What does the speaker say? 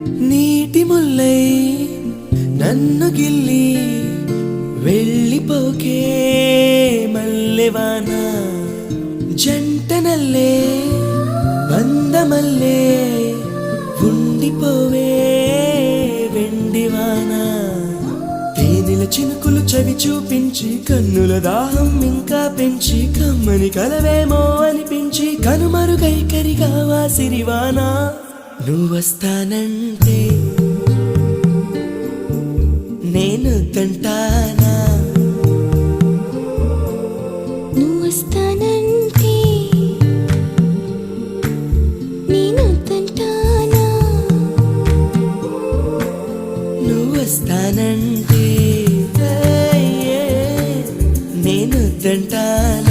నీటి ముల్లై నన్ను గిల్లి వెళ్ళిపోకే మల్లెవాన జంటనల్లే బందమల్లే ఉండిపోవే వెండివాన తేనెల చినుకులు చవి చూపించి కన్నుల దాహం ఇంకా పెంచి కమ్మని కలవేమో అనిపించి కనుమరుగైకరిగా వాసిరివాన నువ్వొస్తానంటే నేను తంటానా నువ్వొస్తానంటే నేను తంటానా నువ్వొస్తానంటే నేను తంటానా